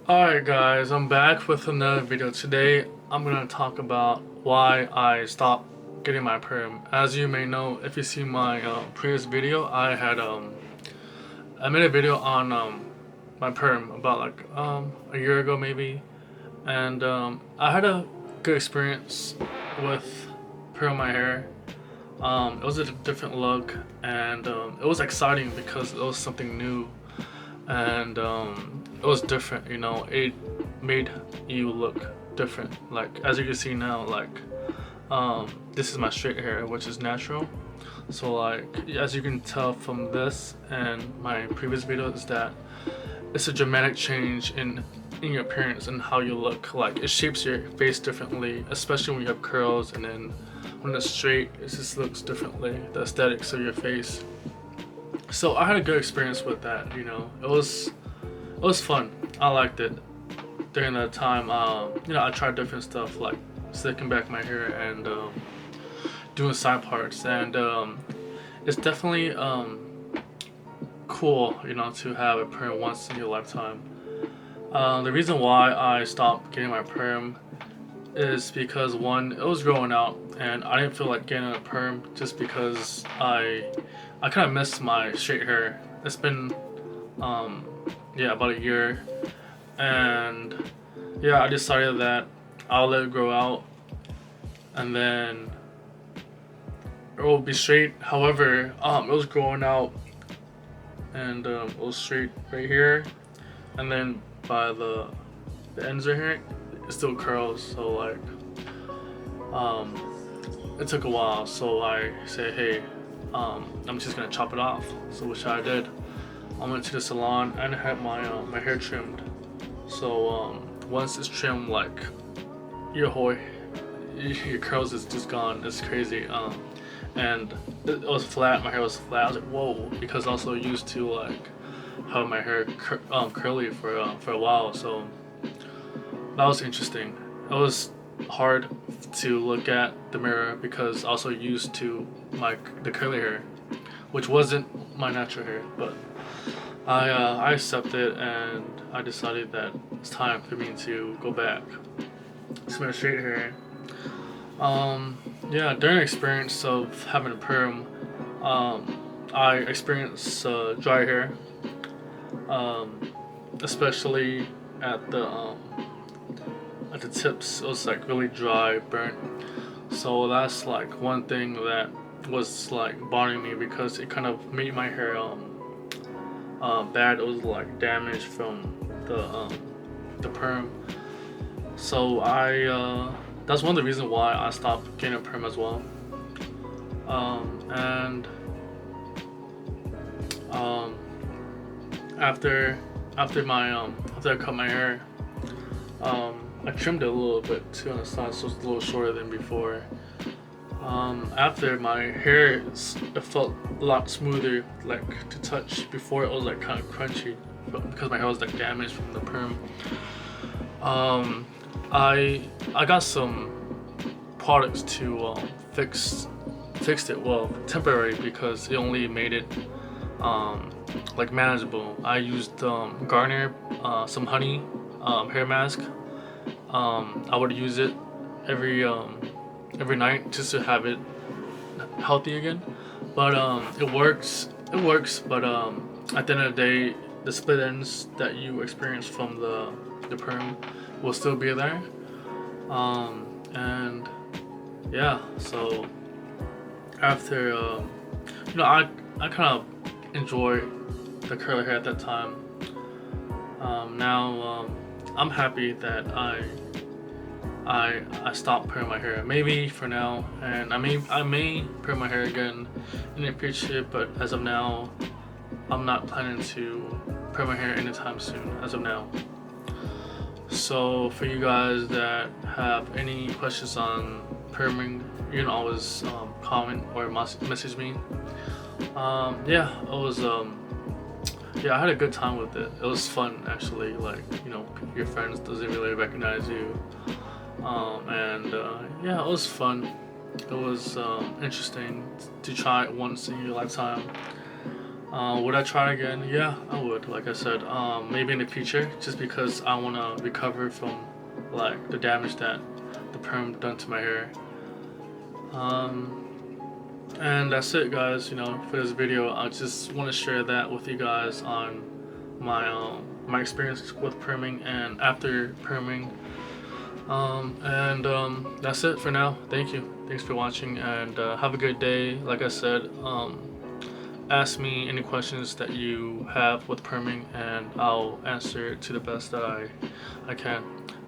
Alright guys, I'm back with another video. Today I'm gonna talk about why I stopped getting my perm. As you may know, if you see my previous video, I made a video on my perm about like a year ago maybe, and I had a good experience with perm my hair. It was a different look, and it was exciting because it was something new, and it was different. It made you look different. Like as you can see now, like this is my straight hair, which is natural. So like as you can tell from this and my previous videos, that it's a dramatic change in your appearance and how you look. Like it shapes your face differently, especially when you have curls, and then when it's straight, it just looks differently. The aesthetics of your face. So I had a good experience with that. It was fun. I liked it during that time. I tried different stuff like slicking back my hair and doing side parts, and it's definitely cool, to have a perm once in your lifetime. The reason why I stopped getting my perm is because one, it was growing out, and I didn't feel like getting a perm just because I kind of missed my straight hair. It's been um, yeah, about a year, and yeah, I decided that I'll let it grow out, and then it will be straight. However, it was growing out, and it was straight right here, and then by the ends right here, it still curls. So like, um, it took a while. So I said, hey, I'm just gonna chop it off. So which I did. I went to the salon and had my hair trimmed. So once it's trimmed, like your whole your curls is just gone. It's crazy. And it was flat. My hair was flat. I was like, whoa, because also used to like have my hair curly for a while. So that was interesting. It was hard to look at the mirror because also used to the curly hair, which wasn't my natural hair. But I accepted, and I decided that it's time for me to go back to my straight hair. Yeah, during the experience of having a perm, I experienced dry hair, um, especially at the tips. It was like really dry, burnt. So that's like one thing that was like bothering me because it kind of made my hair bad. It was like damaged from the perm. So that's one of the reasons why I stopped getting a perm as well. And um, after after I cut my hair, I trimmed it a little bit too on the side, so it's a little shorter than before. After my hair, it felt a lot smoother, like to touch. Before it was like kind of crunchy, but because my hair was like damaged from the perm. Um, I got some products to fixed it, well, temporary, because it only made it um, like manageable. I used Garnier, some honey hair mask. I would use it every every night just to have it healthy again. But it works. It works. But at the end of the day, the split ends that you experience from the perm will still be there. And yeah, so after I kind of enjoy the curly hair at that time. Now I'm happy that I stopped perm my hair. Maybe for now, and I may perm my hair again in the future. But as of now, I'm not planning to perm my hair anytime soon. As of now. So for you guys that have any questions on perming, you can always comment or message me. Yeah, it was yeah, I had a good time with it. It was fun actually. Like your friends doesn't really recognize you, and yeah, it was fun. It was interesting to try it once in your lifetime. Would I try again? Yeah, I would. Like I said, maybe in the future, just because I want to recover from like the damage that the perm done to my hair. Um, and that's it, guys. You know, for this video, I just want to share that with you guys on my experience with perming and after perming. That's it for now. Thank you. Thanks for watching, and have a good day. Like I said, ask me any questions that you have with perming, and I'll answer it to the best that I can.